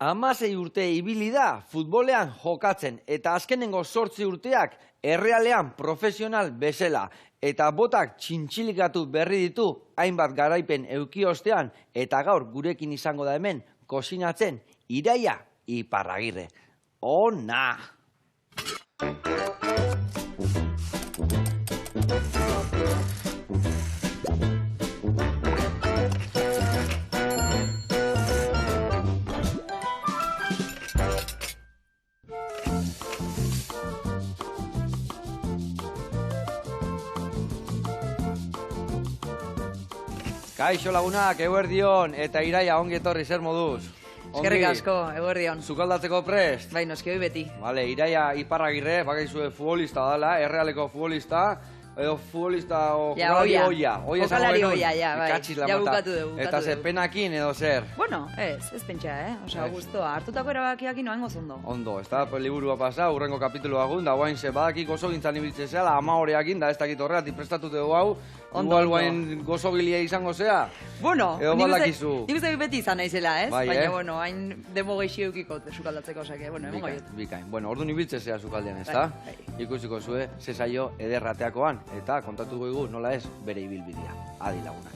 16 urte ibili da futbolean jokatzen eta azkenengo 8 urteak errealean profesional bezala eta botak txintxilikatu berri ditu hainbat garaipen euki ostean eta gaur gurekin izango da hemen kosinatzen Iraia Iparragirre. Ona! Kaixo lagunak, eguerdion, eta Iraia ongi etorri zer moduz? Eskerrik asko, eguerdion. Zukaldatzeko prest? Bai, noski hoi beti. Vale, Iraia Iparragirre, bakaizue futbolista dala, errealeko futbolista, edo futbolista o jokalari oia. Jokalari oia, ja, bai. Ja bukatu dugu. Eta ze penakin edo zer? Bueno, ez pentsa, Osa, guztua, hartutako erabakiak inoan gozondo. Ondo, ez da, liburua pasa, urrengo kapitulua gun, da guain ze badakik oso gintzan ibiltze zela, 10 horeakin, da ez dakit horregatik prestatu dugu hau, igual guain gozogilia izango zea. Bueno, nik uste beti izan naizela, ez? Bai, baina, bueno, hain demo gehi eukiko sukaldatzeko, osake, bueno, emongo jut. Bikain, bueno, ordu ibiltze zea sukaldean, ez da? Ikusiko zue, ze saio ederrateakoan, eta kontatu goigu nola ez bere ibilbidea. Adi lagunak.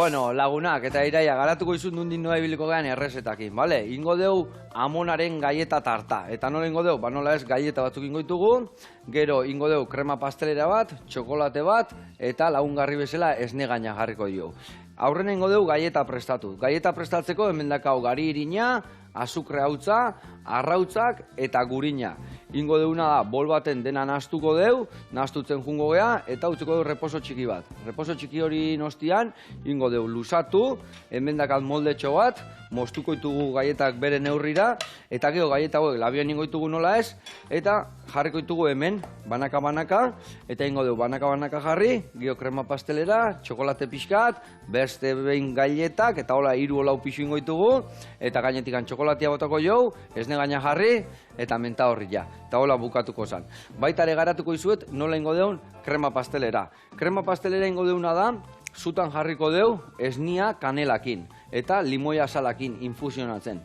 Bueno, lagunak, eta Iraia, garatuko izun dundin noa ibiliko gehan errezetakin, bale? Ingo deu amonaren gaieta tarta. Eta nola ingo deu? Ba nola ez gaieta batzuk ingo ditugu, gero ingo deu krema pastelera bat, txokolate bat, eta lagungarri bezala esne gaina jarriko dio. Aurrena ingo deu gaieta prestatu. Gaieta prestatzeko hemen dakau gari irina, azukre hautza, arrautzak eta gurina. Ingo deuna da, bol baten dena nahastuko deu, nahastutzen jungo gea, eta utziko deu reposo txiki bat. Reposo txiki hori nostian, ingo deu lusatu, hemen dakat moldetxo bat, moztuko ditugu gaietak bere neurrira, eta gero gaieta hauek labian ingo ditugu nola ez, eta jarriko ditugu hemen, banaka-banaka, eta ingo deu banaka-banaka jarri, gero krema pastelera, txokolate pixkat, beste behin gaietak, eta hola 3-4 pixu ingo ditugu, eta gainetikan txokolatia botako jau, esne gaina jarri, eta menta horri ja. Eta hola bukatuko zan. Baita ere garatuko izuet nola ingo deun krema pastelera. Krema pastelera ingo deuna da, zutan jarriko deu esnia kanelakin eta limoia salakin infusionatzen.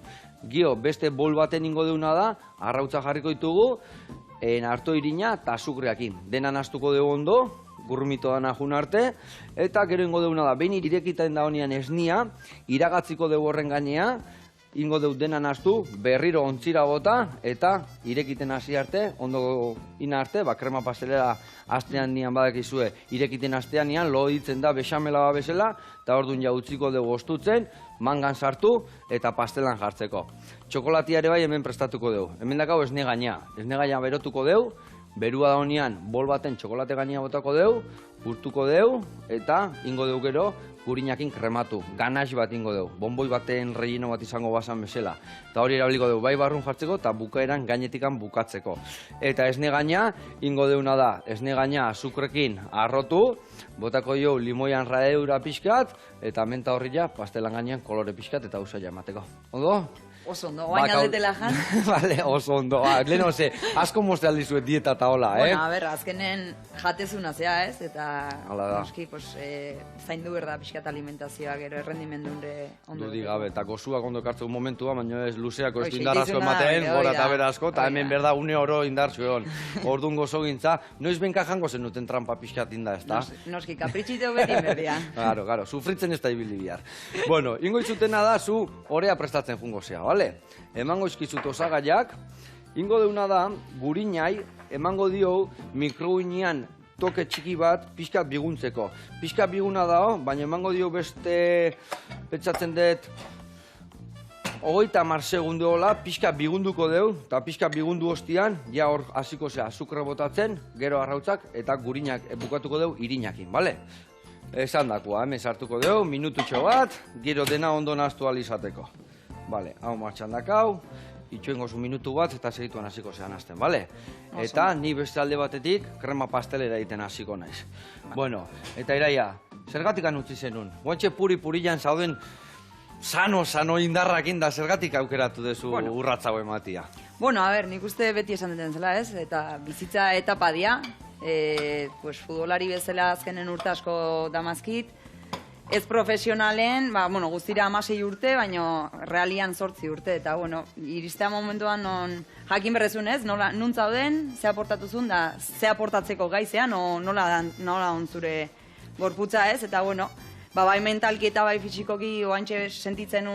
Gio, beste bol baten ingo deuna da, arrautza jarriko ditugu, narto irina eta azukreakin. Dena nahastuko deu ondo, gurrumito dana jun arte, eta gero ingo deuna da, behin irekiten da honian esnia, iragatziko deu horren gainea, ingo deu dena nahastu, berriro ontzira bota, eta irekiten hasi arte, ondo ina arte, krema pastelera astean nian badakizue, irekiten astean nian, lo ditzen da bexamela bezala, eta orduan ja utziko dugu ostutzen, mangan sartu, eta pastelan jartzeko. Txokolatia ere bai hemen prestatuko dugu. Hemen dakau esne gaina. Esne gaina berotuko dugu, berua da honian, bol baten txokolate gaina botako dugu, urtuko dugu, eta ingo dugu gero, gurinakin krematu, ganax bat ingo dugu, bonboi baten relleno bat izango basan bezala. Eta hori erabiliko dugu, bai barrun jartzeko eta bukaeran gainetikan bukatzeko. Eta esne gaina, ingo deuna da, esne gaina azukrekin arrotu, botako jo limoian raeura pixkat, eta menta horri ja, pastelan gainean kolore pixkat eta usaila emateko. Ondo? Oso ondo, guain aldetela jan. Bale, oso ondo. Lehen ze, asko mozte aldizuet dieta eta hola, Bueno, a ber, azkenen jatezuna zea, ez? Eta, noski, zaindu berda pixkat alimentazioa, gero errendimendunre ondo. Dudik gabe, eta gozuak ondo kartzeko momentua, baina ez luzeako ez du indarrazko ematen, gora eta bera asko, eta hemen berda une oro indartzu egon. Orduan gozo gintza, noiz benka jango zen duten trampa pixkat inda, ez da? Noski, kapritxiteo beti berdia. Garo, sufritzen ez da ibili bihar. Bueno, ingo izutena da, zu orea prestatzen jungo zea, bale? Emango izkizut osagaiak, ingo deuna da, gurinai, emango dio mikrouinean toke txiki bat pixkat biguntzeko. Pixkat biguna da, baina emango dio beste, pentsatzen dut, 30 segundu hola, pixkat bigunduko deu, eta pixkat bigundu ostian, ja hor hasiko zea azukre botatzen, gero arrautzak, eta gurinak bukatuko deu irinakin, bale? Esan dakoa, hemen sartuko deu, minututxo bat, gero dena ondo nahaztu alizateko. Bale, hau martxan dakau, itxoengo zu minutu bat, eta segituan hasiko zean hasten, bale? Eta ni beste alde batetik krema pastelera egiten hasiko naiz. Bueno, eta Iraia, zergatik utzi zenun? Guantxe puri-purian zauden sano indarrak inda, zergatik aukeratu dezu urratza hau ematia? Bueno, a ber, nik uste beti esan duten zela, ez? Eta bizitza etapa dia, futbolari bezala azkenen urte asko damazkit, ez profesionalen, guztira 16 urte, baina realian 8 urte, eta, iristea momentuan non jakin berrezun ez, nun zauden, ze aportatuzun, da ze aportatzeko gaizea, nola onzure gorputza ez, eta, bai mentalki eta bai fisikoki oantxe sentitzen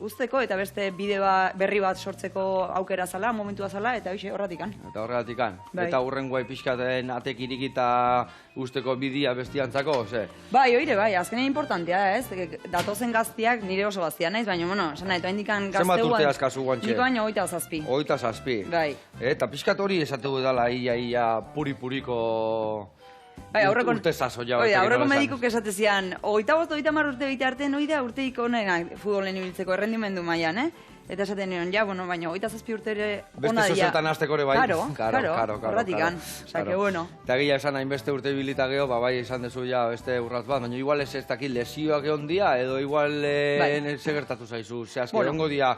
usteko, eta beste bide berri bat sortzeko aukera zala, momentua zala, eta horratikan. Eta horretikan. Eta hurren guai pixkaten atek irikita usteko bidia bestiantzako, ze? Bai, azkenean importantea, ez? Datozen gaztiak nire oso gaztia naiz, baina, esan nahi, toaindikan gazteuan... Zenbat urte askazu guantxe? Nik baina 27. 27. Bai. Eta pixkat hori esategu dela ia puri-puriko... Urte zazo ja. Aurreko medikuk esatezian, 25-30 urte bite arte, urteik honenak futbolen ibiltzeko errendimendu mailan, Eta esaten nion, baina 27 urte ere ona beste zozetan azteko ere bai. Karo, horratikan. Eta gila esan hainbeste urte bilita geho, bai esan dezu ja beste urratz bat, baina igual ez dakit lesioak egon dia, edo igual segertatu zaizu. Ze azke ongo dia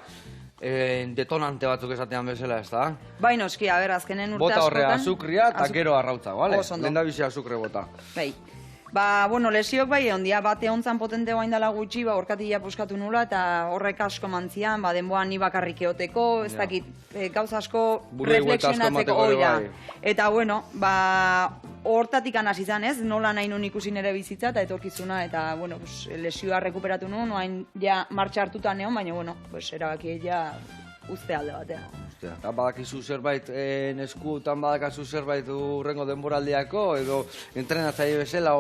detonante batzuk esatean bezala, ez da? Bai, noski, azkenen urte askotan... Bota horrea azukria eta gero arrautza, bale? Lehendabizi azukre bota. Bai. Lesiok bai, ondia bate hontzan potente guain dela gutxi, orkatila puskatu nula, eta horrek asko mantzian, denboan ni bakarrik eoteko, ez dakit, gauza asko reflexionatzeko, Eta, hortatik anaz izan ez, nola nahi nun ikusi nire bizitza eta etorkizuna, eta, lesioa rekuperatu nuen, oain ja martxa hartuta neon, baina, erabaki ja uste alde batean. Eta badakizu zerbait neskutan badakazu zerbait urrengo denboraldiako, edo entrenatzaile bezala,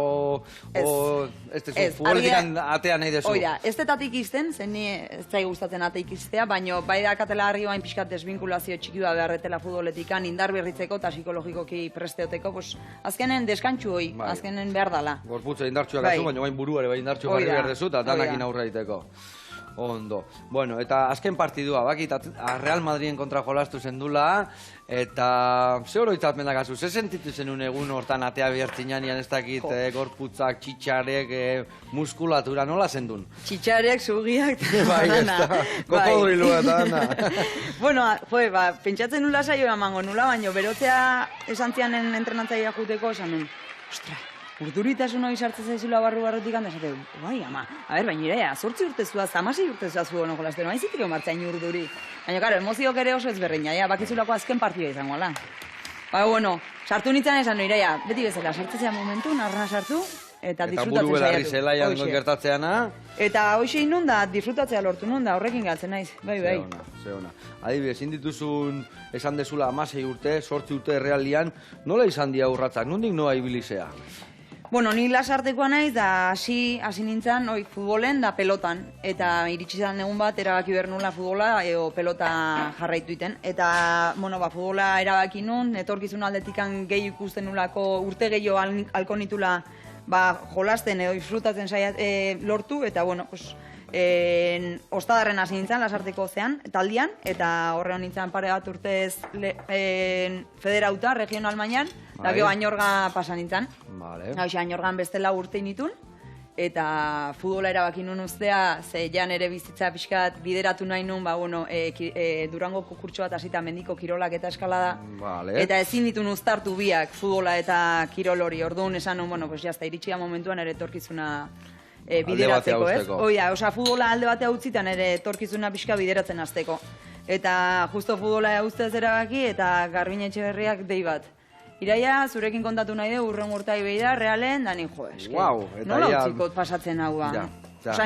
futbolikan atea nahi dezu? Oida, ez detatik izten, zen ni ez zai gustatzen ateik iztea, baina bai dakatela harri bain pixkat desvinkulazio txikiua beharretela futboletikan, indar berritzeko eta psikologikoki presteoteko, azkenen deskantxu hoi, azkenen behar dala. Gorputza indartxuak azu, baina bain buruare bai indartxu jarri behar dezu, eta danakin aurra iteko. Ondo. Bueno, eta azken partidua, bakit, Real Madriden kontra jolastu zendula, eta ze horoitzat mendakazu, ze sentitu zenun egun hortan atea behartzinanian ez dakit gorputzak, txitxarek, muskulatura, nola zendun? Txitxarek, zugiak, bai, ez da, kokodrilua eta dana. Bueno, pentsatzen nula saioa emango nula, baina berotzea esan zianen entrenatzaia juteko, esan nun, ostra, urduritasun hori sartzen zaizula barru-barrutik handa, esate, bai, ama, baina Iraia, 8 urte zuaz, 16 urte zuaz zu hono jolazten, hain zitiko martzain urduri. Baina, karo, emozioak ere oso ezberdina, bakizulako azken partida izango, ala. Sartu nintzen esan, Iraia, beti bezala, sartzea momentu, narrana sartu, eta disfrutatzen buru belarri zelaian gertatzeana. Eta hoxe inun da, disfrutatzea lortu nun da, horrekin galtzen naiz, bai. Zeona. Adibidez, indituzun esan dezula 16 urte, 8 urte realian, nola izan dia urratzak, nondik noa ibilizea? Ni lasartekoa naiz, da hasi nintzen, futbolen da pelotan. Eta iritsi zan egun bat, erabaki behar nula futbola, pelota jarraitu iten. Eta, futbola erabaki nun, etorkizun aldetikan gehi ikusten nulako, urte gehiago alko nitula jolasten edo disfrutatzen lortu, eta, ostadarren hasi nintzen, lasarteko taldian, eta horrean nintzen pare bat urtez federauta, regional mailan, eta geho Añorga pasa nintzen. Hauxe, Añorgan beste 4 urte initun, eta futbola erabaki nun ustea, ze jan ere bizitza pixkat bideratu nahi nun, Durango kurtso bat hasita mendiko kirolak eta eskalada, eta ezin ditun uztartu biak futbola eta kirol hori, orduan esan nun, jazta, iritsia momentuan ere etorkizuna bideratzeko, ez? Futbola alde batea utzitan ere etorkizuna pixka bideratzen hasteko. Eta justo futbola ustez erabaki eta Garbine Etxeberriak dei bat. Iraia, zurekin kontatu nahi du, urren urtai behi da, realen, da ninjo, eske. Nola utzikot pasatzen hau,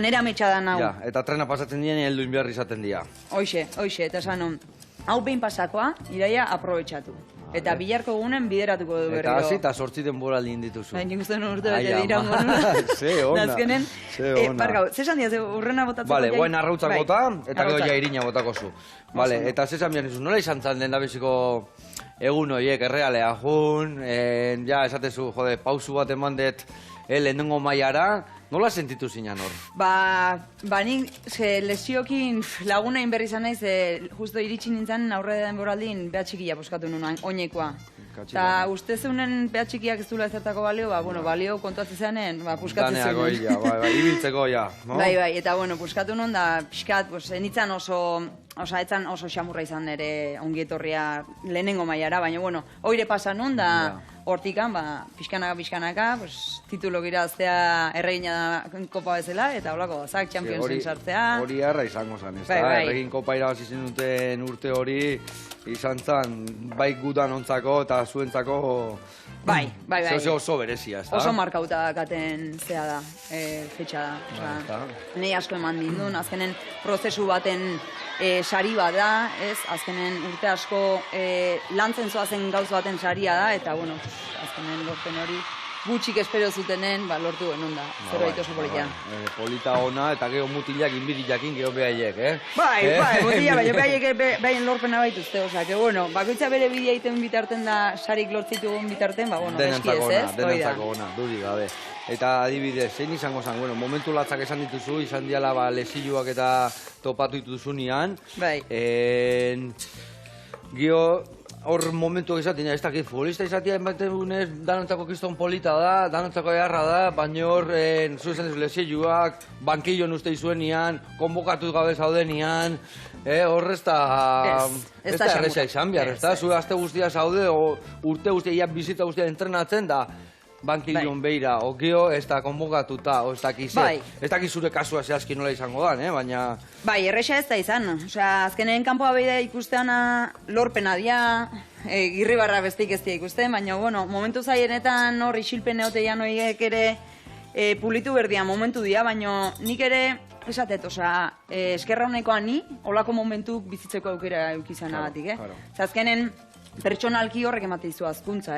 nera metxadan hau. Eta trena pasatzen dien, helduin behar izaten dira. Hoxe, eta esan hau behin pasakoa, Iraia aprobetxatu. Eta bilarko egunen bideratuko du berriro. Eta hasi eta 8 denbora lindituzu. Nik uste urte bete dira monuna. Ze ona. Barkau, zesan dira, urrena botatzeko. Bale, guen arrautzak bota, eta gero ja irina botako zu. Bale, eta zesan bian izu, nola izan zan den dabeziko egun horiek errealea jun, ja, esatezu, jode, pausu bat eman dut lehenengo mailara, nola sentitu zinan hor? Nik lesiokin laguna inberri izan naiz, justo iritsi nintzen aurre denboraldin behatxikila puskatu nuen, oinekoa. Eta uste zeunen behatxikiak ez duela ezertako balio, balio kontuatzen zeanen, puskatzen zuen. Daneako, ibiltzeko, ja. Bai, eta puskatu nuen da, pixkat, enitzan etzan oso xamurra izan ere ongietorria lehenengo mailara, baina, oire pasa nuen da, hortikan, pixkanaka, titulo giraztea erregina da kopa bezala, eta holako, zak Championsen sartzea. Hori harra izango zen, ez da, erregin kopa irabazi zenuten urte hori, izan zen, bai gudan ontzako eta zuentzako... Bai. Oso berezia, ez da? Oso markauta katen zea da, fetxa da. Nei asko eman dindun, azkenen prozesu baten sari bat da, azkenen urte asko lantzen zoazen gauz baten saria da, eta, azkenen lorpen hori gutxik espero zutenen, lortu genuen da, zerbait oso polita. Polita ona, eta geho mutilak inbidilakin geho behaiek, Bai, mutila, baina behaiek behaien lorpena baituzte, bakoitza bere bidea egiten bitarten da, sarik lortzitugun bitarten, eski ez, denantzako ona, dudik gabe. Eta adibidez, zein izango zen, momentu latzak esan dituzu, izan diala lesiluak eta topatu dituzunean. Bai. Gio, hor momentu izatea, ez dakit, futbolista izatea, ematenez, danontzako kiston polita da, danontzako eharra da, baina hor, zu esan dizu lesiluak, bankillon uste izuenian, konbokatu gabe zaudenian, hor ez da erresa izan behar, ez da, zu azte guztia zaude, urte guztia, bizitza guztia entrenatzen da, bankillon beira, okio, ez da konbokatuta, ez dakiz zure kasua zehazki nola izango da, baina... Bai, erresa ez da izan, azkenen kanpoa beida ikusteana lorpena dia, irribarra bestik ez dia ikusten, baina, momentu zaienetan hor isilpen eoteian horiek ere pulitu berdia momentu dia, baina nik ere esatet, eskerra honekoa ni, holako momentuk bizitzeko aukera eukizanagatik, azkenen pertsonalki horrek emate izu azkuntza,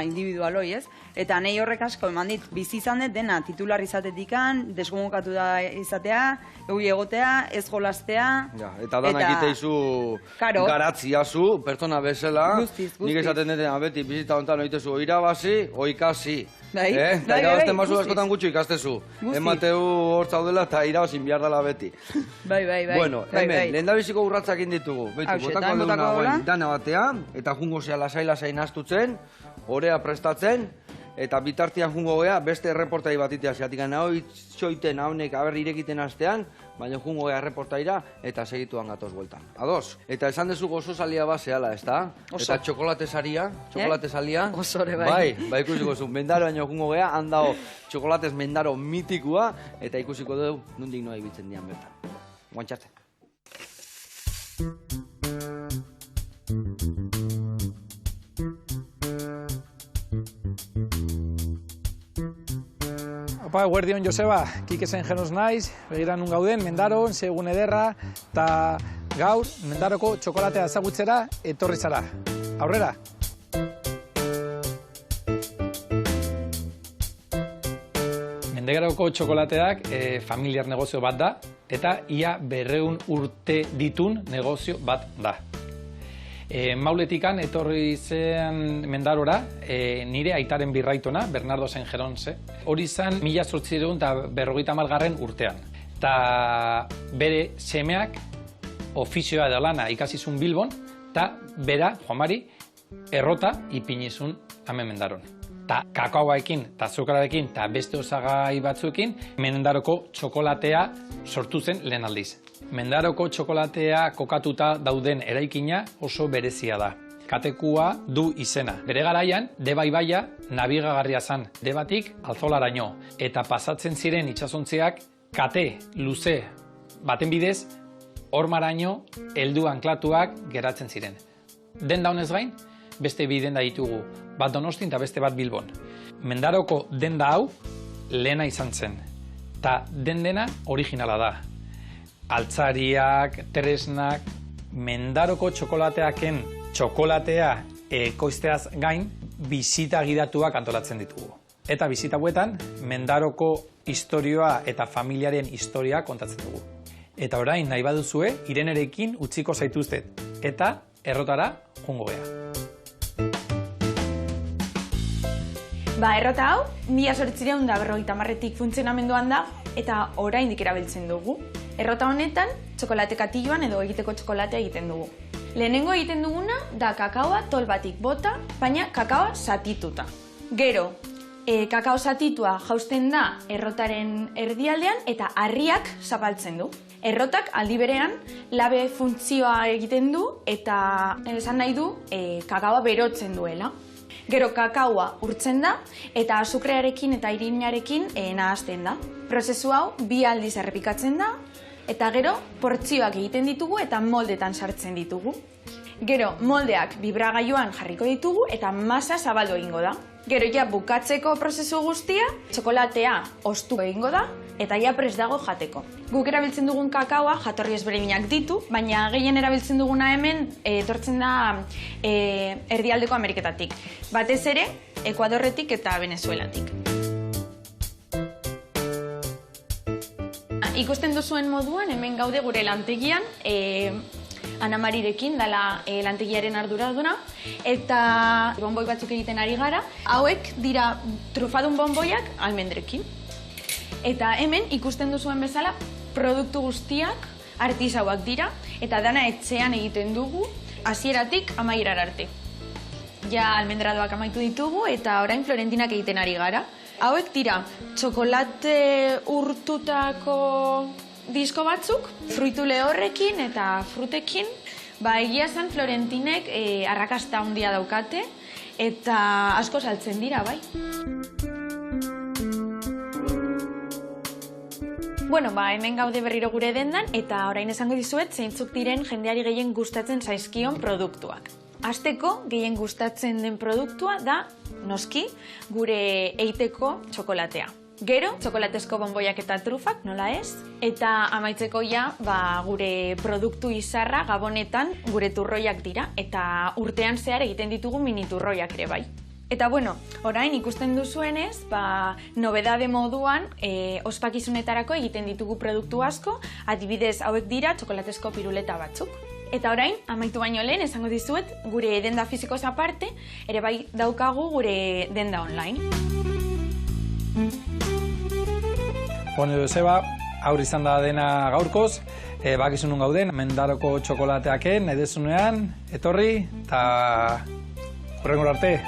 individualoi, eta nahi horrek asko eman dit, bizi izan dut dena titular izatetikan, desgomokatu da izatea, eui egotea, ez jolastea. Eta dana egite izu garatzia zu, pertsona bezala, nik esaten dut beti bizita honetan oitezu, irabazi, oikasi. Eta irabazten mazu askotan gutxi ikastezu. Emateu hor zaudela eta irabazin behar dela beti. Bai. Bueno, hemen, lehendabiziko urratzak inditugu. Botako duguna guen dana batea, eta jungo zea lasai naztutzen, orea prestatzen, eta bitartian jungo gea beste erreportai bat itea zeatik. Hau itxoiten haunek aberri irekiten astean, baina jungo gea erreportaira eta segituan gatoz bueltan. Ados? Eta esan dezu gozo salia baseala, ez da? Eta txokolate salia, Osore, bai. Bai, ikusiko zu, mendaro baino jungo gea, handao txokolatez mendaro mitikua, eta ikusiko dugu nondik noa ibitzen dian bertan. Guantxarte. Opa, guardion Joseba, Kikesen genoz naiz, begira nun gauden, Mendaron, segun ederra, eta gaur, Mendaroko txokolatea ezagutzera etorri zara. Aurrera! Mendaroko txokolateak familiar negozio bat da, eta ia 200 urte ditun negozio bat da. Mauletikan etorri zen Mendarora, nire aitaren birraitona, Bernardo Sengeronze, hori zen 1850 urtean. Eta bere semeak ofizioa da lana ikasizun Bilbon, eta bera, Juan Mari, errota ipinizun hemen Mendaron. Eta kakaoaekin, eta azukararekin, eta beste osagai batzuekin, Mendaroko txokolatea sortu zen lehen aldiz. Mendaroko txokolatea kokatuta dauden eraikina oso berezia da. Katekua du izena. Bere garaian, Deba ibaia nabigagarria zen, Debatik Alzolaraino. Eta pasatzen ziren itsasontziak kate luze baten bidez, hormaraino heldu anklatuak geratzen ziren. Denda honez gain, beste bi denda ditugu, bat Donostin eta beste bat Bilbon. Mendaroko denda hau lehena izan zen, eta dena originala da. Altzariak, tresnak, Mendaroko txokolateaken txokolatea ekoizteaz gain, bizita gidatuak antolatzen ditugu. Eta bizita hauetan, Mendaroko historioa eta familiaren historia kontatzen dugu. Eta orain nahi baduzue, Irenerekin utziko zaituztet. Eta errotara jungo gea. Errota hau, 1950etik funtzionamenduan da eta oraindik erabiltzen dugu. Errota honetan, txokolate katilloan edo egiteko txokolatea egiten dugu. Lehenengo egiten duguna da kakaoa tol batik bota, baina kakaoa zatituta. Gero, kakao zatitua jausten da errotaren erdialdean eta harriak zapaltzen du. Errotak aldi berean labe funtzioa egiten du eta esan nahi du kakaoa berotzen duela. Gero kakaoa urtzen da eta azukrearekin eta irinarekin nahazten da. Prozesu hau 2 aldiz errepikatzen da eta gero portzioak egiten ditugu eta moldetan sartzen ditugu. Gero moldeak bibragailuan jarriko ditugu eta masa zabaldu egingo da. Gero ja bukatzeko prozesu guztia, txokolatea ostu egingo da eta ja prest dago jateko. Guk erabiltzen dugun kakaoa jatorri ezberdinak ditu, baina gehien erabiltzen duguna hemen etortzen da erdialdeko Ameriketatik. Batez ere, Ekuadorretik eta Venezuelatik. Ikusten duzuen moduan, hemen gaude gure lantegian, Ana Marirekin, dela lantegiaren arduraduna, eta bonboi batzuk egiten ari gara. Hauek dira trufadun bonboiak almendrekin. Eta hemen ikusten duzuen bezala produktu guztiak artisauak dira, eta dana etxean egiten dugu, hasieratik amaierar arte. Ja almendradoak amaitu ditugu eta orain florentinak egiten ari gara. Hauek dira txokolate urtutako disko batzuk, fruitu lehorrekin eta frutekin. Egia esan florentinek arrakasta handia daukate eta asko saltzen dira, bai. Hemen gaude berriro gure dendan eta orain esango dizuet zeintzuk diren jendeari gehien gustatzen zaizkion produktuak. Hasteko gehien gustatzen den produktua da, noski, gure eiteko txokolatea. Gero, txokolatezko bonboiak eta trufak, nola ez? Eta amaitzeko ja, gure produktu izarra gabonetan gure turroiak dira eta urtean zehar egiten ditugu mini turroiak ere bai. Eta orain ikusten duzuenez, nobedade moduan ospakizunetarako egiten ditugu produktu asko, adibidez hauek dira txokolatezko piruleta batzuk. Eta orain, amaitu baino lehen, esango dizuet, gure denda fizikoz aparte, ere bai daukagu gure denda online. Joseba, aur izan da dena gaurkoz, bakizunun gauden, Mendaroko txokolateaken, edezunean, etorri, eta hurrengor arte.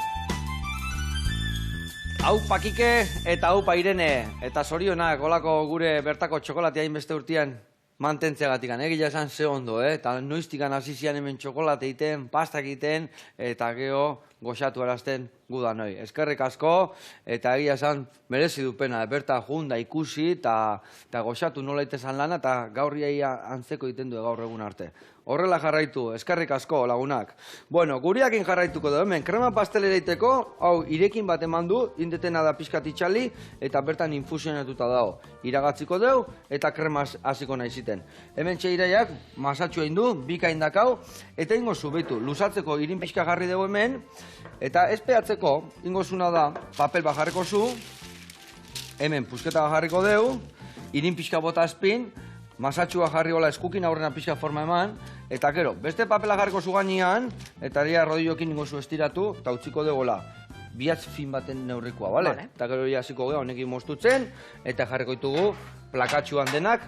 Hau Pakike eta hau Irene, eta zorionak olako gure bertako txokolatea hainbeste urtean mantentzeagatik. Egia esan ze ondo, eta noiztikan hasi zian hemen txokolate egiten, pastak egiten, eta gero goxatu arazten gudanoi. Eskerrik asko, eta egia esan merezi dupena, berta junda ikusi, eta goxatu nola itezan lana, eta gaur antzeko egiten du gaur egun arte. Horrela jarraitu, eskerrik asko lagunak. Guriakin jarraituko du hemen, krema pastelera egiteko, hau irekin bat eman du, indetena da pixkat itxali, eta bertan infusionatuta dago. Iragatziko deu, eta kremaz hasiko nahi ziten. Hemen txeiraiak, masatxo egin du, bikain dakau, eta ingo zubitu, luzatzeko irin pixka jarri dugu hemen, eta ezpeatzeko, ingo zuna da, papel bat jarriko zu, hemen pusketa bat jarriko deu, irin pixka bota espin, masatxua jarri hola eskukin aurrena pixka forma eman, eta gero, beste papela jarriko zu gainean, eta ria rodillokin ingo zu estiratu, eta utziko degola, bihatz fin baten neurrikoa, bale? Eta gero hasiko gea honekin moztutzen, eta jarriko ditugu plakatxuan denak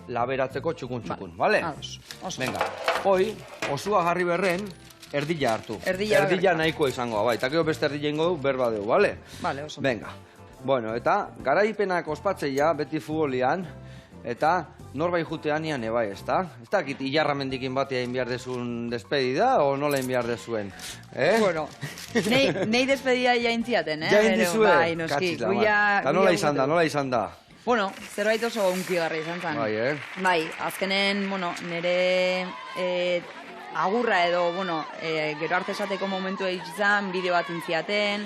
laberatzeko txukun-txukun, bale? Venga, hoi, osua jarri berren, erdila hartu. Erdila nahikoa izangoa, bai, eta gero beste erdila ingo du berba dugu, bale? Bale, oso. Venga, eta garaipenak ospatzeia beti futbolian, eta norbait jutean ian ebai, ez da? Ez dakit hilarra mendikin batia egin behar dezun despedida, o nola egin behar dezuen? Nei despedida jaintziaten, Jaintzizue? Katxita, eta nola izan da? Zerbait oso unkigarri izan zen. Bai, azkenen, nire agurra edo, gero arte esateko momentu egizan, bideo bat intziaten,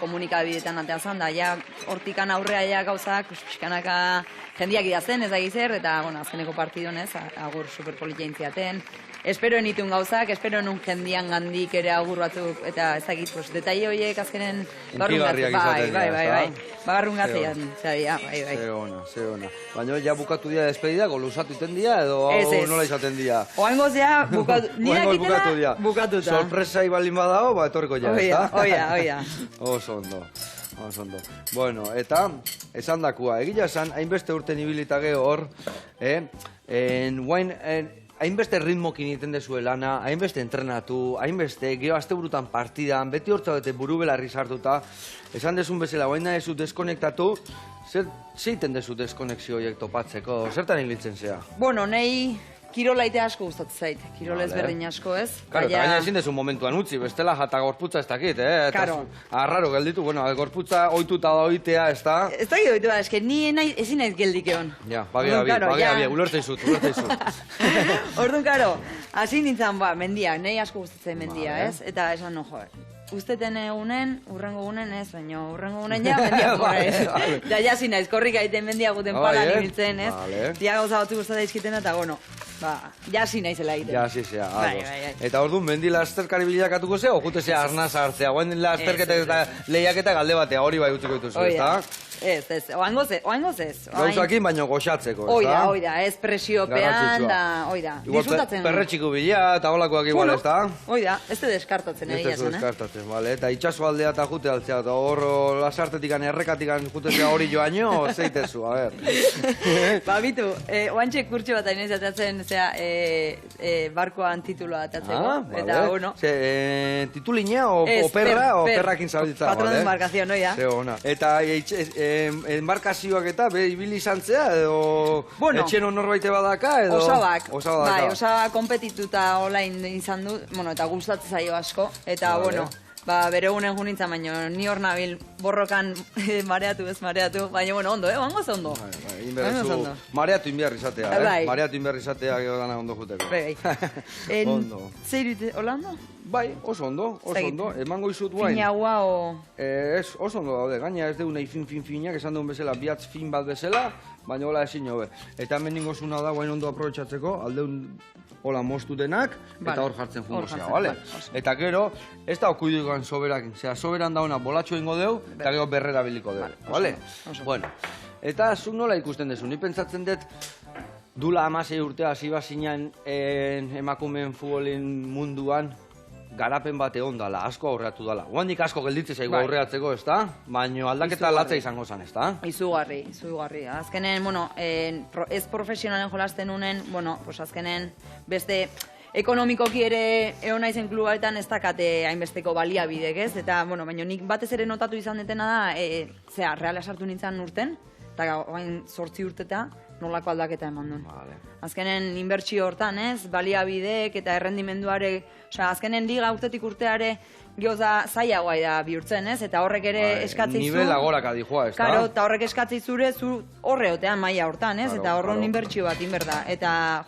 komunikabideetan atea zan, da, hortikan aurrea gauzak, pixkanaka jendiak idazten, ez da gizer, eta, azkeneko partidonez, agur superpolitia intziaten. Espero enitun gauzak, espero enun jendian gandik ere agur batzuk, eta ez da giz, detaile horiek azkenen... Unkigarriak izaten. Bai. Bagarrun gazeian, zaila, bai. Ze ona. Baina ja bukatu dia despedida, goluzatu iten dia, edo nola izaten dia? Oaingo zea, nirak bukatuta. Sorpresa ibalin badao, etorriko ja, ezta? Oia. Oso ondo. Bueno, eta, esan dakua, egia esan, hainbeste urten ibilitage hor, hainbeste ritmokin egiten dezu lana, hainbeste entrenatu, hainbeste, gero asteburutan partidan, beti hortza bete buru belarri sartuta, esan desun bezala, guain nahi dezu deskonektatu, zer egiten dezu deskonexio horiek topatzeko, zertan ibiltzen zea? Bueno, nahi kirolaite asko gustatzen zait, kirol ezberdin asko, ez? Karo, eta gaina ezin dezu momentuan utzi, bestela jata gorputza ez dakit, Karo. Arraro gelditu, bueno, gorputza ohituta da ohitea, ez da? Ez dakit ohitua, eske ni ezin naiz geldik egon. Ja, bagia, ulertzen zut. Orduan, karo, hasi nintzen, mendia, nahi asko gustatzen mendia, ez? Eta esan, no, joder. Usteten egunen, urrengo egunen ez, baina urrengo egunen ja, mendia joa ez. Da jasi naiz, korrika egiten mendia guten palan ibiltzen, ez? Tia gauza batzu gustatzen izkiten eta, bueno, jasi naizela egiten. Jasi zea, Eta orduan, mendi lasterkari bilakatuko zea, okute zea arnaz hartzea, guen lasterketa eta lehiaketa galde batea, hori bai utziko dituzu, ez da? Ez, oaingoz ez. Gauzakin baino goxatzeko, ez da? Oida, ez presiopean, oida. Disfrutatzen. Perretxiko bila eta holakoak igual, ez da? Oida, ez te deskartatzen egia zen, deskartatzen, bale. Eta itxaso aldea eta jute altzea, eta hor lasartetik errekatik jutetzea hori joaino, zeitezu, a ber. Bitu, oantxe kurtxo bat hainez atatzen, barkoan tituloa atatzeko. Eta, bueno. Tituliña, o perra, o perrakin zabiltza, bale? Patron de embarcación, oia. Ze ona. Eta embarkazioak eta, ibili izan zea, edo etxeno norbaite badaka, edo... Osabak, osabak kompetituta olain izan du, eta gustatzen zaio asko, eta, bere egunen junintzen, baina ni hor nabil borrokan mareatu, baina, ondo, oangoz ondo. Mareatu inbiar izatea, mareatu inbiar izatea gero dana ondo juteko. Ondo. Zeirute, hola ondo? Bai, oso ondo, emango izut guain. Finaua o... Ez, oso ondo daude, gaina ez deun nahi finak, esan duen bezala, bihatz fin bat bezala, baina hola ezin hobe. Eta hemen ningo zuna da, guain ondo aprobetxatzeko, aldeun hola moztu denak, eta hor jartzen fungo zea, bale? Eta gero, ez da okuidu egan soberakin, zera, soberan dauna bolatxo ingo deu, eta gero berrera biliko deu, bale? Bueno, eta zuk nola ikusten dezu, ni pentsatzen dut, dula 16 urtea hasi bazinan emakumeen futbolin munduan, garapen bate ondala, asko aurreatu dala. Guandik asko gelditzen zaigu aurreatzeko, ez da? Baina aldaketa latza izango zen, ez da? Izugarri. Azkenen, ez profesionalen jolasten unen, azkenen beste ekonomikoki ere egon naizen klubaetan ez dakate hainbesteko baliabidek, ez? Eta, baina nik batez ere notatu izan detena da, reala sartu nintzen urten, eta gain 8 urteta, nolako aldaketa eman duen. Azkenen inbertsio hortan, ez? Baliabidek eta errendimenduare, azkenen liga urtetik urteare gioza zailagoa da bihurtzen, ez? Eta horrek ere eskatzei zu... Nivel agoraka dijoa, ez da? Karo, eta horrek eskatzei zure zu horreotean maila hortan, ez? Eta horron inbertsio bat inberda. Eta,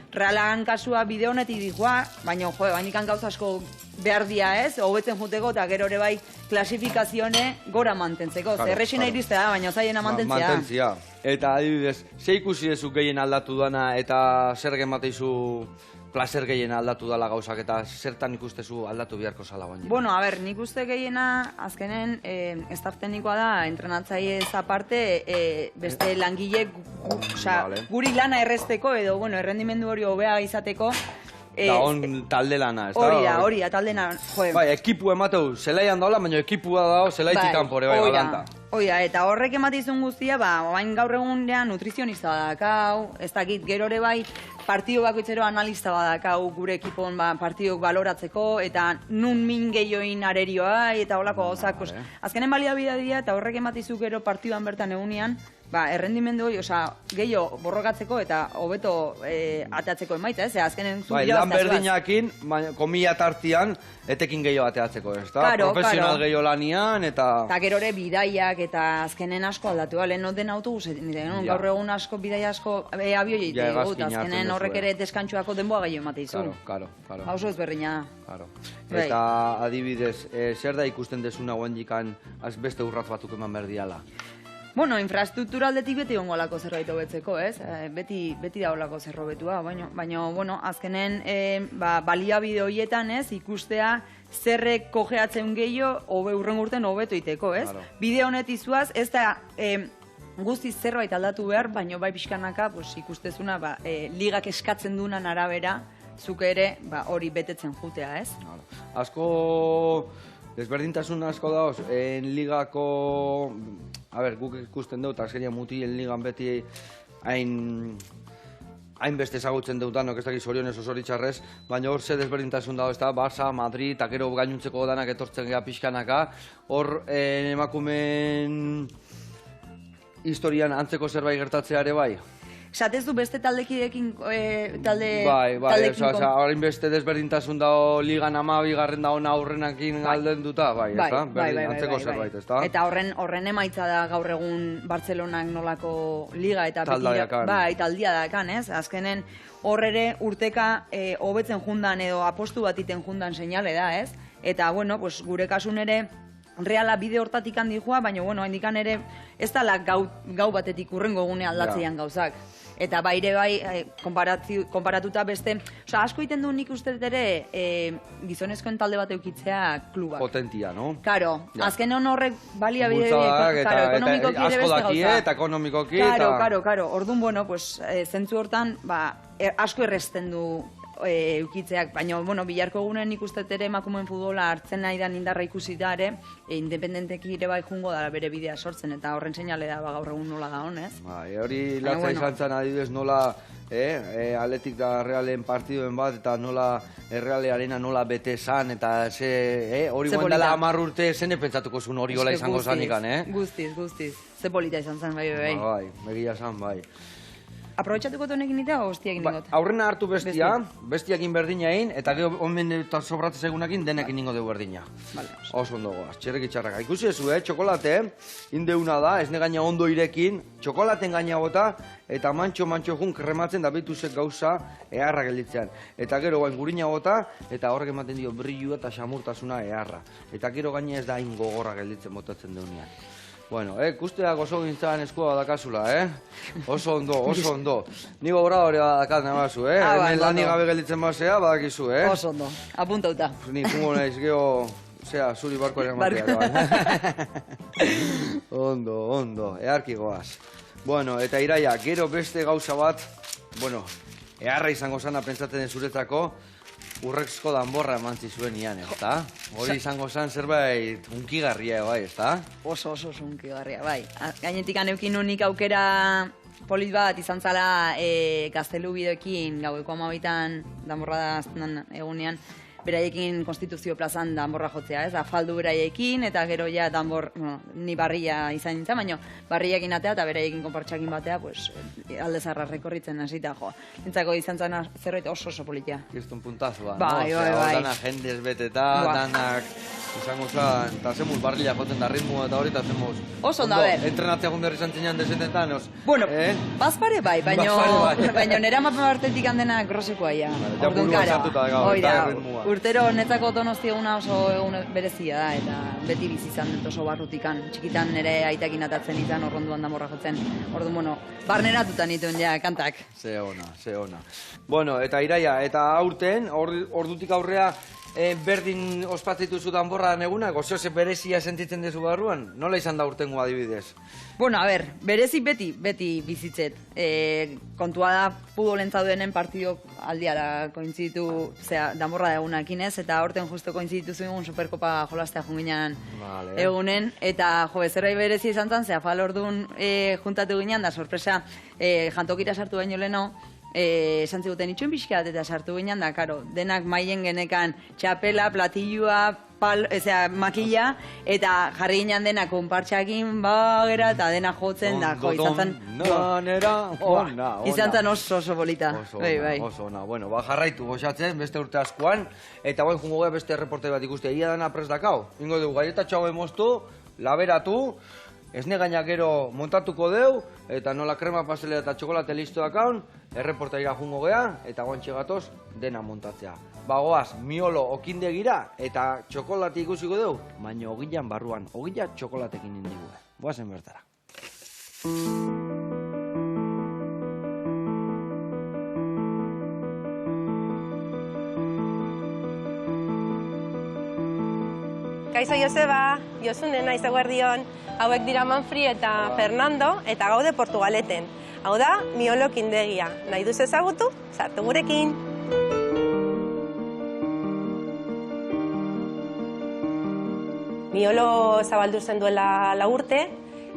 Realagan kasua bide honetik dijoa, baina, bainikan gauza asko behar dia, ez? Hobetzen juteko eta gero ere bai klasifikazioane gora mantentzeko. Zerrexina iristea da, baina zaiena mantentzea. Mantentzia. Eta, adibidez, ze ikusi dezu gehien aldatu dana eta zer gemateizu placer gehien aldatu dala gauzak eta zertan ikustezu aldatu beharko zala guan? Bueno, a ber, nik uste gehiena azkenen staff teknikoa da, entrenatzaile ez aparte, beste langile guri lana errezteko edo, errendimendu hori hobea izateko. Eta hon talde lana, ez da? Hori da, talde lana. Bai, ekipu emateu, zelaian daula, baina ekipua dago zelaitik kanpore, bai, balanta. Oida, eta horrek ematizun guztia, bain gaur egunean nutrizionista badakau, ez dakit, gero ere bai, partido bakoitzero analista badakau gure ekipon partidok baloratzeko, eta nun min gehioin arerioa, eta holako gauzak, azkenen baliabidea dira, eta horrek ematizu gero partidoan bertan egunean, errendimendu hori, gehiago borrokatzeko eta hobeto ateatzeko emaitza, ez? Azkenen zu lan berdinakin, komila tartian, etekin gehiago ateatzeko, ez da? Profesional gehiago lanian, eta... Eta gero ere bidaiak eta azkenen asko aldatu, lehen den autobus, gaur egun asko, bidaia asko abioi egitea, azkenen horrek ere deskantxuako denboa gehiago emate izu. Karo. Hauzo ezberdina. Eta adibidez, zer da ikusten desuna guendikan beste urratz batzuk eman berdiala? Bueno, infrastruktura aldetik beti ongo alako zerbait hobetzeko, ez? Beti da olako zerrobetua, baina, bueno, azkenen baliabide horietan, ez, ikustea zerrek kojeatzen gehiago, urren urten hobeto iteko, ez? Bide honet izuaz, ez da guztiz zerbait aldatu behar, baina bai pixkanaka ikustezuna ligak eskatzen dunan arabera, zuk ere hori betetzen jutea, ez? Asko desberdintasun asko dauz, ligako... A ber, guk ikusten dut, azkenean mutien ligan beti hainbeste ezagutzen dutanok, ez dakiz orionez osoritxarrez, baina hor ze desberdintasun dago, ez da, Barça, Madrid, eta gero gainuntzeko danak etortzen geha pixkanaka, hor emakumeen historian antzeko zerbait gertatzea ere bai? Esatez du beste taldekidekin... Bai, horrein beste desberdintasun dago ligan 12 dago aurrenakin galden duta, bai, ez da? Antzeko zerbait, ez da? Eta horren emaitza da gaur egun Bartzelonak nolako liga eta taldia dakan, ez? Azkenen horre urteka hobetzen jundan edo apostu bat iten jundan seinale da, ez? Eta, bueno, gure kasun ere... Reala bide hortatik handi joa, baina, bueno, handikan ere ez dala gau batetik urrengo egune aldatzean gauzak. Eta baire bai, konparatuta beste, asko iten du nik uste ere gizonezkoen talde bat eukitzea klubak. Potentia, no? Karo, azken horrek balia bide ekonomikoki ere beste gauza. Eta ekonomikoki, eta... Karo, orduan, bueno, zentzu hortan, asko erresten du eukitzeak, baina, bueno, bilarko egunen ikustet ere emakumeen futbola hartzen nahi da indarra ikusi da ere, independenteki ere bai jungo dara bere bidea sortzen, eta horren seinale da gaur egun nola da honez. Hori latza izan zen adibidez nola Atletik da Realen partiduen bat, eta nola Reale Arena nola bete zan, eta hori guen dela 10 urte zene pentsatuko zuen hori gola izango zanikan, Guztiz, ze polita izan zen, bai. Bai, begia zan, bai. Aprobetxatuko honekin nitea o hostiak ingo? Aurrena hartu bestiakin berdina egin, eta gero omen eta sobratzez egunakin denekin ingo dugu berdina. Oso ondo goaz, txerrek itxarraka. Ikusi ezu, txokolate, indeuna da, ez negaina ondo irekin, txokolaten gaina bota, eta mantxo jun krematzen da bituzek gauza eharra gelditzean. Eta gero gain gurina bota, eta horrek ematen dio brillua eta xamurtasuna eharra. Eta gero gaina ez da hain gogorra gelditzen botatzen deunean. Bueno, ikusteak oso gintzan eskua badakazula, Oso ondo. Ni gobra hori badakat namazu, Hemen lanik gabe gelditzen basea, badakizu, Oso ondo, apuntauta. Ni fungo naiz, geho, zuri barkoaren matea. Ondo, earki goaz. Bueno, eta Iraia, gero beste gauza bat, bueno, eharra izango zana pentsatzen zuretzako, urrezko danborra eman zizuen ian, ezta? Hori izango zen zerbait unkigarria, bai, ezta? Oso unkigarria, bai. Gainetik aneukin unik aukera polit bat izan zala gaztelu bideoekin gaueko 12 danborra da aztenan egunean, beraiekin konstituzio plazan danborra jotzea, ez? Afaldu beraiekin, eta gero ja danbor, ni barria izan nintzen, baina barriakin atea eta beraiekin konpartxakin batea, alde zarra rekorritzen hasita jo. Nintzako izan zen zerbait oso politia. Kiztun puntazua, no? Bai. Danak jendez beteta, danak izango zen, eta zemuz barria joten da ritmo eta hori, eta zemuz... Oso ondo, ber. Entrenatzea junderri zantzinean desetetan, os... Bueno, bazpare bai, baina nera mapen bartetik handena grosekoa, ja. Orduan kara, urtero netzako Donosti eguna oso egun berezia da, eta beti bizi izan dut oso barrutikan. Txikitan nire aitakin atatzen izan horronduan damorra jotzen. Orduan, bueno, barneratuta nituen ja, kantak. Ze ona. Bueno, eta Iraia, eta aurten, ordutik aurrea, berdin ospatzituzu danborran egunak, oso ze berezia sentitzen dezu barruan? Nola izan da urtengo adibidez? Bueno, a ber, berezi beti bizitzet. Kontua da, futbolen zaudenen partidok aldiara kointzitu, danborra egunakin ez, eta horten justo kointzitu zuen Superkopa jolastea junginan egunen, eta zerbait berezi izan zen, afal orduan juntatu ginean, da sorpresa, jantokira sartu baino leno, esan ziguten itxuen pixkat eta sartu ginen da, karo, denak maien genekan txapela, platillua, makilla, eta jarri ginen denak konpartxakin bagera, eta denak jotzen da, izan zen oso bolita. Oso ona, bueno, jarraitu goxatzen, beste urte askoan, eta guen jungo gara beste reportei bat ikustea, ia dana prest dakau, ingo dugu, gaietatxo hauen moztu, laberatu, esne gainak gero montatuko deu, eta nola krema pastelera eta txokolate listo dakaun, erreportaira jungo gea, eta guantxe gatoz, dena montatzea. Bagoaz, miolo okindegira, eta txokolate ikusiko deu, baina ogilan barruan, ogila txokolatekin indigu. Boazen bertara. Kaixo Joseba, Josune naiz eguerdion, hauek dira Manfri eta Fernando, eta gaude Portugaleten. Hau da, Miolo kindegia. Nahi duzu ezagutu? Sartu gurekin! Miolo zabaldu zen duela 4 urte,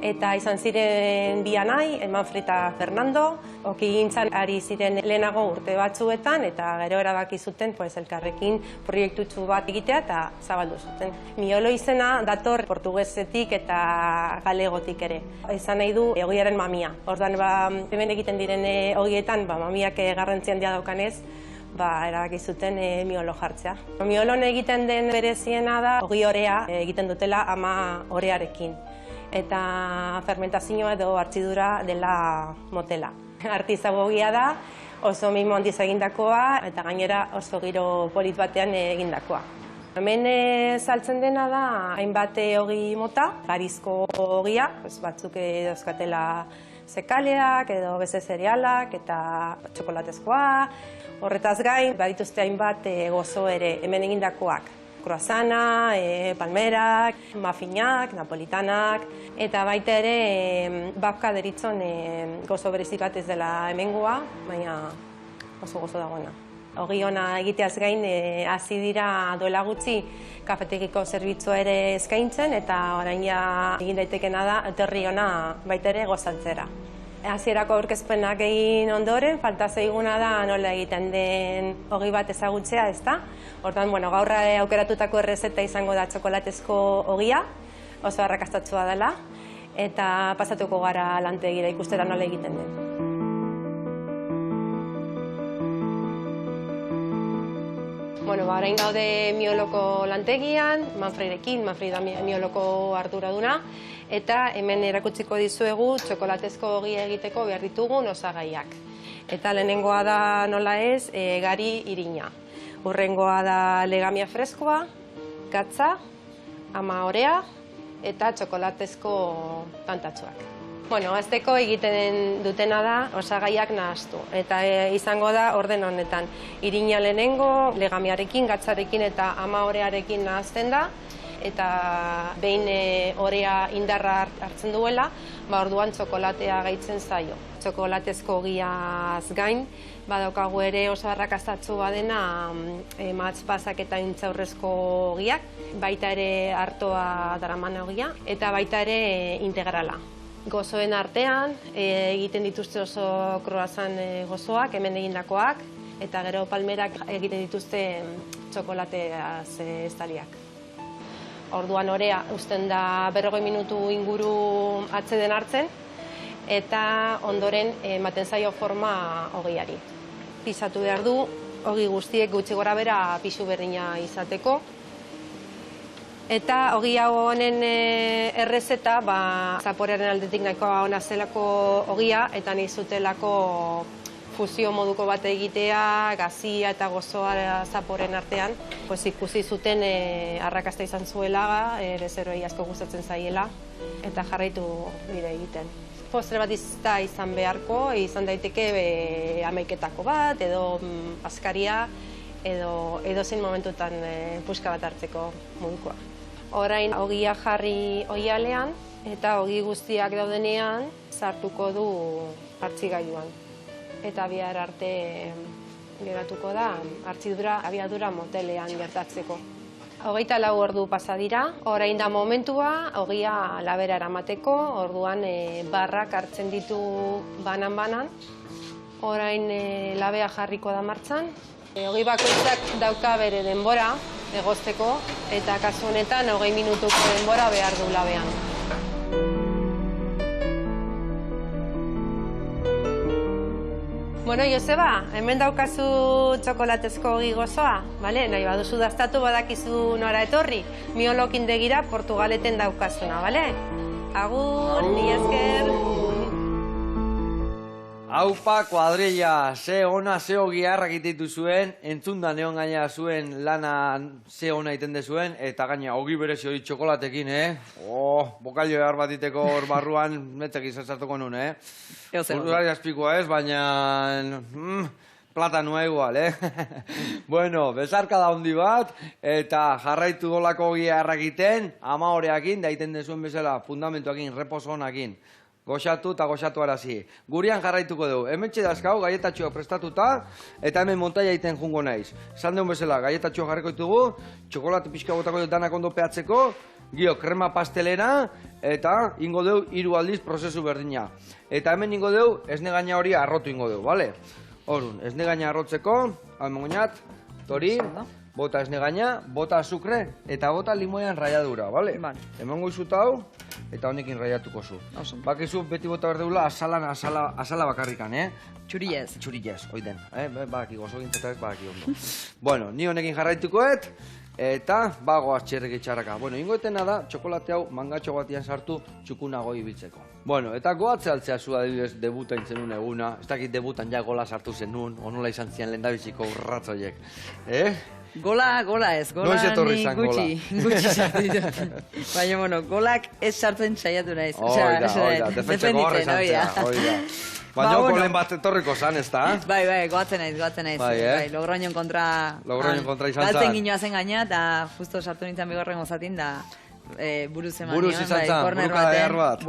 eta izan ziren bi anai, Manfri eta Fernando, okigintzan ari ziren lehenago urte batzuetan, eta gero erabaki zuten elkarrekin proiektutxu bat egitea eta zabaldu zuten. Miolo izena dator portugesetik eta galegotik ere. Izan nahi du ogiaren mamia. Orduan, hemen egiten diren ogietan, mamiak garrantzi handia daukanez, erabaki zuten miolo jartzea. Miolon egiten den bereziena da ogi orea egiten dutela ama orearekin. Eta fermentazioa edo hartzidura dela motela. Artizago ogia da, oso mimo handiz egindakoa eta gainera oso giro polit batean egindakoa. Hemen saltzen dena da hainbat ogi mota, garizko ogia, batzuk dauzkatela zekaleak edo beste zerealak eta txokolatezkoa. Horretaz gain, badituzte hainbat gozo ere hemen egindakoak. Croissana, palmerak, muffinak, napolitanak, eta baita ere babka deritzon gozo berezi bat ez dela hemengoa, baina oso gozo dagoena. Ogi ona egiteaz gain hasi dira duela gutxi kafetegiko zerbitzua ere eskaintzen eta orain egin daitekena da etorri ona baita ere gozatzera. Hasierako aurkezpenak egin ondoren, falta zaiguna da nola egiten den ogi bat ezagutzea, ezta? Hortan, gaur aukeratutako errezeta izango da txokolatezko ogia, oso arrakastatsua dela, eta pasatuko gara lantegira ikustera nola egiten den. Orain gaude Mioloko lantegian, Manfrirekin, Manfri da Mioloko arduraduna, eta hemen erakutsiko dizuegu txokolatezko ogia egiteko behar ditugun osagaiak. Eta lehenengoa da nola ez, gari irina. Hurrengoa da legamia freskoa, gatza, ama orea eta txokolatezko tantatxoak. Azteko egiten dutena da osagaiak nahastu, eta izango da orden honetan. Irina lehenengo, legamiarekin, gatzarekin eta ama orearekin nahazten da, eta behin orea indarra hartzen duela, orduan txokolatea gaitzen zaio. Txokolatezko ogiaz gain, badaukagu ere oso arrakastatsu badena matzpazak eta intzaurrezko ogiak, baita ere artoa daraman ogia, eta baita ere integrala. Gozoen artean egiten dituzte oso croissant gozoak, hemen egindakoak, eta gero palmerak egiten dituzte txokolateaz estaliak. Orduan orea uzten da 40 minutu inguru atseden hartzen, eta ondoren ematen zaio forma ogiari. Pisatu behar du, ogi guztiek gutxi gora bera pisu berdina izateko. Eta ogi honen errezeta, zaporearen aldetik nahikoa ona zelako ogia, eta nahi zutelako fusio moduko bat egitea, gazia eta gozoa zaporen artean. Ikusi zuten arrakasta izan zuela, bezeroi asko gustatzen zaiela, eta jarraitu bide egiten. Postre bat izan beharko, izan daiteke hamaiketako bat, edo askaria, edo zein momentutan puska bat hartzeko modukoa. Orain ogia jarri oialean, eta ogi guztiak daudenean sartuko du hartzigailuan. Eta bihar arte geratuko da hartzidura abiadura motelean gertatzeko. 24 ordu pasa dira, orain da momentua ogia labera eramateko, orduan barrak hartzen ditu banan-banan. Orain labea jarriko da martxan. Ogi bakoitzak dauka bere denbora egozteko, eta kasu honetan 20 minutuko denbora behar du labean. Joseba, hemen daukazu txokolatezko ogi gozoa, nahi baduzu daztatu badakizu nora etorri, Miolo kindegira Portugaleten daukazuna, bale? Agur, ni esker! Aupa kuadrilla, ze ona, ze hogi harrak ititu zuen, entzunda neon gaina zuen lana ze ona iten dezuen, eta gaina hogi berezi hori txokolatekin, bokalio behar bat iteko hor barruan, netzak izazartuko nun, Urgari azpikoa ez, baina platanua igual, Bueno, bezarka da hondi bat, eta jarraitu dolako hogi harrak iten, ama horeakin, da iten dezuen bezala, fundamentuakin, reposo honakin. Goxatu eta goxatu arazi. Gurian jarraituko dugu. Hemen txedazkau, gaietatxoa prestatuta, eta hemen montaia egiten jungo naiz. Esan deun bezala, gaietatxoa jarriko ditugu, txokolate pixka botako dut danak ondo peatzeko, gio, krema pastelena, eta ingo dugu 3 aldiz prozesu berdina. Eta hemen ingo dugu, esne gaina hori arrotu ingo dugu, bale? Horun, esne gaina arrotzeko, almongoñat, tori, bota esne gaina, bota azukre, eta bota limoian raiadura, bale? Hemen goizut hau, eta honekin raiatuko zu. Bakizu beti bota berdeula azala bakarrikan, Txuriez. Txuriez, oiden. Baki gozo gintzetak, baki ondo. Bueno, ni honekin jarraitukoet, eta bagoaz txerrek itxarraka. Bueno, ingoetena da, txokolate hau mangatxo batian sartu txukunago ibiltzeko. Bueno, eta goatze altzea zu adibidez debuta intzenun eguna, ez dakit debutan ja gola sartu zenun, onola izan zian lehendabiziko urratzoiek. Gola ez, gola ni gutxi sartu ditut. Baina, bueno, golak ez sartzen saiatu naiz. Oida, defentseko horre sartzea, oida. Baina golen bat etorriko zan, ez da? Bai, goatzen naiz. Logroñon kontra izan zan. Galtzen ginoazen gaina, eta justo sartu nintzen bigorren gozatin, da buruz eman buruz izan zan, buruka behar bat.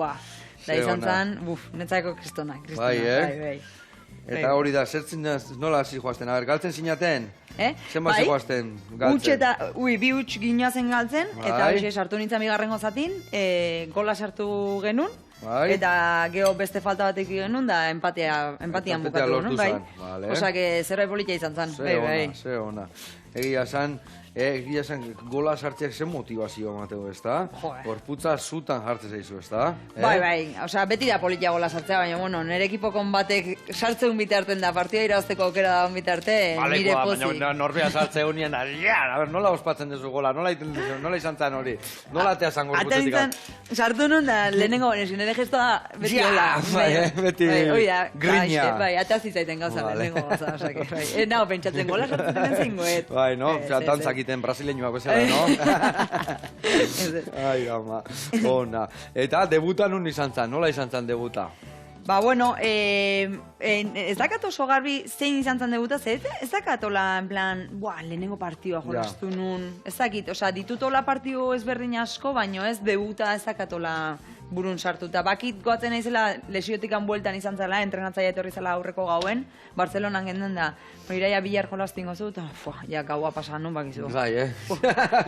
Da izan zan, netzako kristona. Bai. Eta hori da, nola hasi joazten? Galtzen zinaten? Zenba zi joazten galtzen? Bi huts ginoazen galtzen, eta hori sartu nintzen bigarren gozatin, gola sartu genuen, eta geho beste falta batek genuen, da empatian bukatu genuen, bai? Osa, zerbait politia izan zan. Ze ona. Egia zan, gola sartzeak zen motivazioa matego, ez da? Gorputza zutan jartzen zaizu, ez da? Bai, oza, beti da politia gola sartzea, baina, bueno, nire ekipokon batek sartzeun bitarten da, partida irazteko aukera da bitarte, nire pozik. Baina norbea sartzeun nien, nola ospatzen duzu gola, nola izan zan hori? Nola atea zan gorputzetik? Ata nintzen, sartu nun da, lehenengo bonezin, nire gestoa beti hola. Beti grina. Bai, atea zitzaiten gauza, lehenengo gauza, osake, bai. Nago, pentsatzen gola sartzen zingoet. Bai, no? Dantzak iten brasileñoak bezala, no? Ai, ama, ona. Eta debuta nun izan zan, nola izan zan debuta? Ba, bueno, ez dakat oso garbi zein izan zan debuta, ez dakat ola, en plan, lehenengo partioa jolastu nun, ez dakit, oza, ditutola partio ezberdin asko, baino ez debuta ez dakat ola burun sartuta. Bakit goatzen naizela lesiotikan bueltan izan zela, entrenatzaia etorri zela aurreko gauen, Barcelonan genden da, iraia bilar jolastu ingo zu, eta ja gaua pasan nun bakizu. Bai,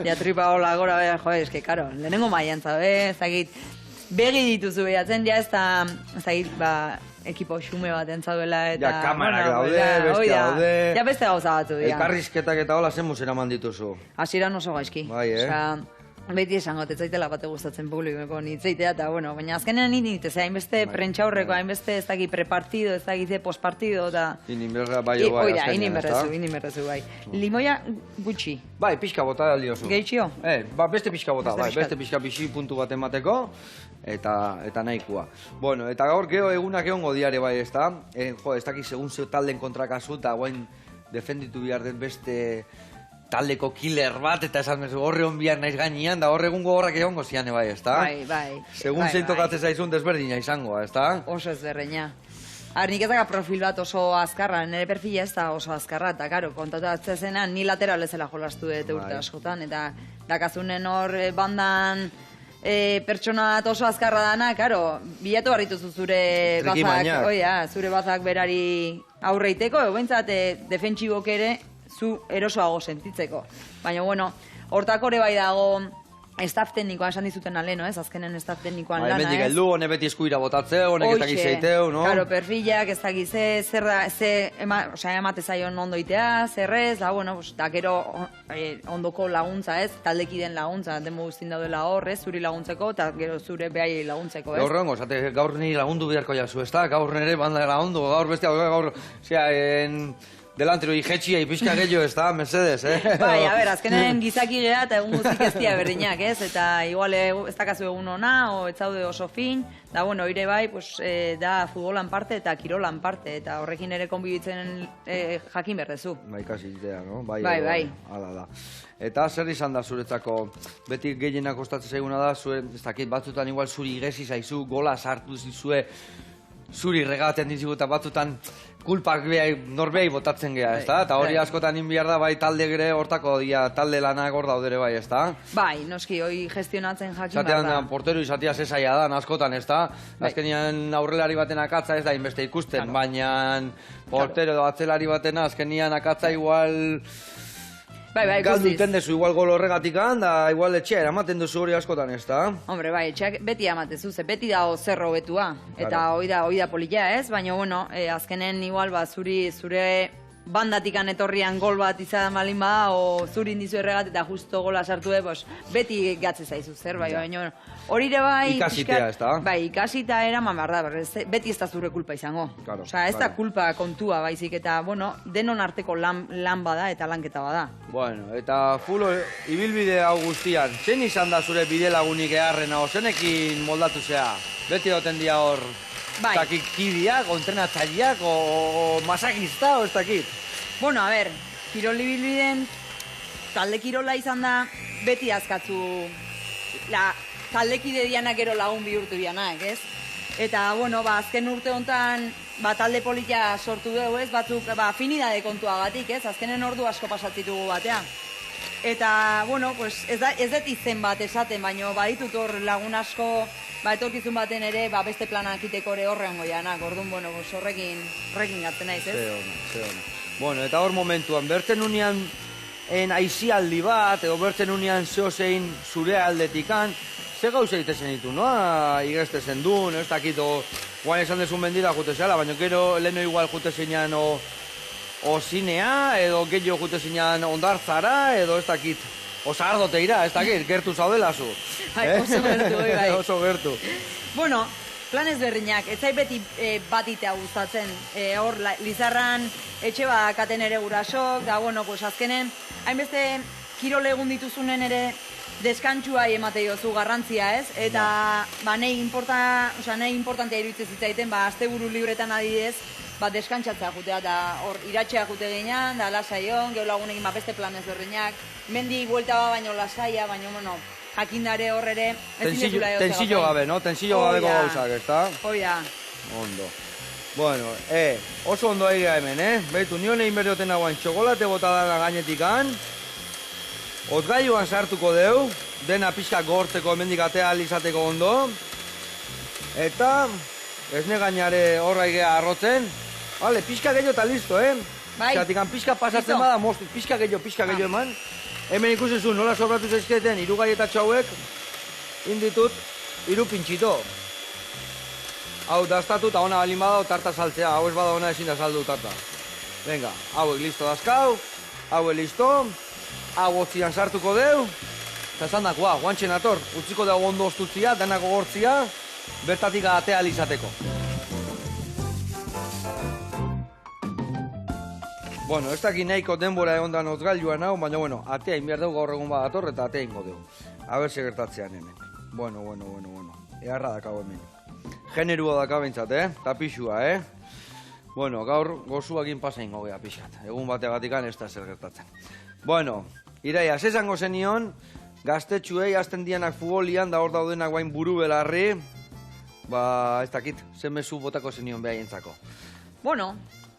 Ja tripa hola gora, eske, karo, lehenengo maian zabe, ez dakit, begi dituzu behatzen, ja ez da, ekipo xume bat entzauela, eta... Ja, kamarak daude, beste daude... Ja, beste gauza batzu, ja. Elkarrizketak eta hola zen musera mandituzu. Hasieran oso gaizki. Bai, Beti esango, etzaitela bate gustatzen publiko nitzeitea, eta, bueno, baina azkenean nint, hainbeste prentxaurreko, hainbeste ez dakit prepartido, ez dakit postpartido, eta... Inimberra bai, Inimberrezu, bai. Limoia gutxi. Bai, pixka bota da liozu. Gehitxio? Beste pixka bota, bai, beste pixka bixi puntu bat emateko, eta nahikoa. Bueno, eta gaur geho egunak egongo diare bai, ez da? Ez dakit segun zeu talden kontrakazu, eta guain defenditu behar den beste... taldeko killer bat, eta esan mezu horre honbiak naiz gainean, da horre egungo horrak egongo zian, bai, ez da? Bai. Segun zein tokatzen zaizun desberdina izango, ez da? Oso ezberdina. Nik ez daga profil bat oso azkarra, nire perfila ez da oso azkarra, eta karo, kontatu atzezena, ni lateral ezela jolastu dut urte askotan, eta dakazunen hor bandan pertsona bat oso azkarra dana, karo, bilatu barrituzu zure bazak, zure bazak berari aurreiteko, behintzat defentsibok ere, zu erosoago sentitzeko. Baina, bueno, hortako ere bai dago staff teknikoa esan dizuten aleno, ez? Azkenen staff teknikoan lana, ez? Hemendik heldu, hone beti eskuira botatze, honek ez dakiz zeiteu, no? Karo, perfilak, ez dakiz emate zaion ondoitea, zerrez, da, bueno, da gero ondoko laguntza, ez? Taldekiden laguntza, demo guztin daudela hor, ez? Zuri laguntzeko, eta gero zure behai laguntzeko, ez? Gaur hongo, gaur niri lagundu biharko jazu, ez da? Gaur nire banda lagundu, gaur bestia, gaur, delantero ijetxia ipizka gehiago, ez da, mesedes, Bai, a ber, azkenen gizaki geha eta egun guztik ez dira berdinak, ez? Eta igual ez dakazu egun ona, o ez zaude oso fin, da, bueno, ire bai, pues, da futbolan parte eta kirolan parte, eta horrekin ere konbibitzen jakin berdezu. Bai, kasi idea, no? Bai. Hala da. Eta zer izan da zuretzako, beti gehienak kostatzen zaiguna da, zuen, ez dakit, batzutan igual zuri igesi zaizu, gola sartu zizue, zuri regaten dizigu eta batzutan kulpak norbei botatzen geha, ez da? Eta hori askotan inbiar da, bai talde gire hortako dia, talde lanak hor daudere bai, ez da? Bai, noski, hoi gestionatzen jakin behar da. Zatean, porteru izatea zezaia da, askotan, ez da? Azkenian aurrelari baten akatza ez da inbeste ikusten, baina portero edo atzelari baten azkenian akatza igual... Bai, galdu iten dezu igual gol horregatik da igual etxea eramaten duzu hori askotan, ez da? Hombre, bai, etxeak beti amatezu, ze beti da zerro betua, eta hoi da polilla, ez? Baina, bueno, azkenen igual, zure bandatikan etorrian gol bat izan malin bada, o zuri indizu erregat eta justo gola sartu beti gatze zaizu zer, bai, baina hori ere bai... Ikasitea, ez da? Bai, ikasita eraman behar da, beti ez da zure kulpa izango. Osa, ez da kulpa kontua baizik, eta, bueno, denon arteko lan bada eta lanketa bada. Bueno, eta fulo ibilbide hau guztian, zein izan da zure bide lagunik eharrena, o zenekin moldatu zea? Beti doten dia hor... Bai. Kidiak, o entrenatzaileak, o masakista, o ez dakit? Bueno, a ber, kirol ibilbiden, talde kirola izan da, beti azkatzu, taldekide dianak ero lagun bihurtu dianak, ez? Eta, bueno, azken urte honetan, talde polita sortu dugu, ez? Batzuk, afinidade kontuagatik, ez? Azkenen ordu asko pasatzitugu batean. Eta, bueno, pues, ez dut izen bat esaten, baina baditut hor lagun asko, etorkizun baten ere, beste planak iteko ere horrean goianak, orduan, bueno, horrekin gartzen naiz, ez? Ze hona. Bueno, eta hor momentuan, bertzen unian aizialdi bat, edo bertzen unian zehozein zure aldetikan, ze gauza itezen ditu, noa igestezen duen, ez dakito, guan esan dezun bendira jute zehala, baina gero leheno igual jute zeinan o zinea, edo gehiago jute zeinan ondartzara, edo ez dakit, osardoteira, ez dakit, gertu zaudela zu. Oso gertu, bai. Oso gertu. Bueno, planez berdinak, ez zait beti batitea gustatzen. Hor, Lizarran etxe bakaten ere gurasok, da, bueno, pues azkenen, hainbeste kirole egun dituzunen ere deskantxua emate jozu garrantzia, ez? Eta, nahi importantea iruditzen zitzaiten, asteburu libretan adidez, deskantxatzea jutea, eta hor, iratxea jute ginean, da, lasaion, geho lagunekin beste planez berdinak, mendi buelta baino lasaia, baino, bueno, jakindare horre ere... Tensillo gabe, no? Tensillo gabeko gauzak, ez da? Oia. Ondo. Bueno, oso ondo egia hemen, Beitu, nion egin berdoten nagoen txokolate botadana gainetikan, otgailuan sartuko deu, dena pixka gortzeko hemendik atea alizateko ondo, eta esne gainare horra igea arrotzen, vale, pixka gehiago eta listo, Bai. Zeratikan pixka pasatzen bada, moztu, pixka gehiago eman, hemen ikusen zuen, nola sobratu zaizketen, hiru gaietatxo hauek, inditut, 3 pintxito. Hau daztatu eta ona balin bada, tarta saltzea, hau ez bada ona ezin da saldu tarta. Venga, hauek listo dazkau, hauek listo, hau otzian sartuko deu, eta esan dakoa, guantxen ator, utziko dago ondo ostutzia, denako gortzia, bertatik atea alizateko. Bueno, ez dakit nahiko denbora egon da nozgailuan hau, baina, bueno, atea inbiar dugu gaur egun badator eta atea ingo dugu. Aber segertatzean hemen. Bueno. Eharra dakau hemen. Generua dakau bintzat, Tapixua, Bueno, gaur gozuakin pasa ingo geha pixkat. Egun bateagatikan ez da zer gertatzen. Bueno, Iraia, esango zenion, gaztetxuei azten dianak futbolian, da hor daudenak guain buru belarri, ez dakit, zen mezu botako zenion behaientzako. Bueno,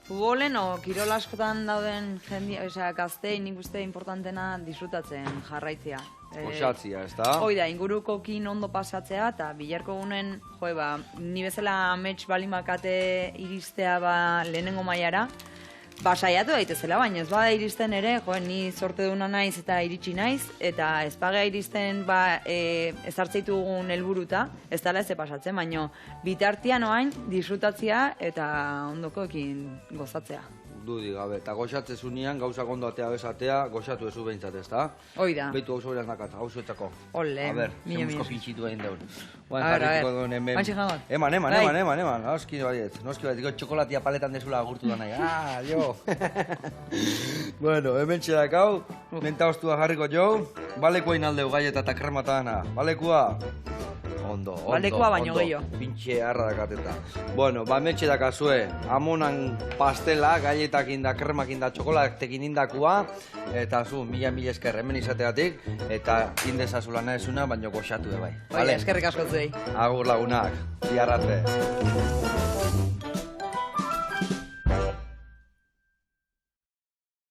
futbolen o kirol askotan dauden gaztein nik uste importantena disfrutatzen jarraitzea. Osatzia, ez da? Hoi da, ingurukokin ondo pasatzea, eta bilarko gunen, ni bezala amets balin bakate iristea lehenengo mailara, saiatu daitezela, baina ez bada iristen ere, ni sorte duna naiz eta iritsi naiz, eta ez bagea iristen ez hartzeitugun helburuta, ez dala ez pasatzen, baina bitartian oain disfrutatzea eta ondokoekin gozatzea. Dudi gabe, eta goxatze zunean, gauza ondo atea bezatea, goxatu ezu behintzat, ez da? Hoi da. Beitu hau zoberaz nakata, hau zuetako. Ole, A ber, mila, zemuzko mila. pintxitu egin deun. A ver. Bantxe jaman. Eman, noski baiet, txokolatia paletan desula agurtu da nahi. Ah, jo. Bueno, hemen txedak hau, menta ostua jarriko jo, balekua inaldeu gaieta eta krematana, balekua. Ondo. Balekua baino gehiago. Pintxe harra dakateta. Bueno, metxe dakazue, amonan pastela, gaietak inda, kremak inda, txokolatekin indakua, eta zu, mila esker hemen izateatik, eta indezazula nahezuna, baino goxatu bai. Oie, eskerrik asko zuei. Agur lagunak, biarrate.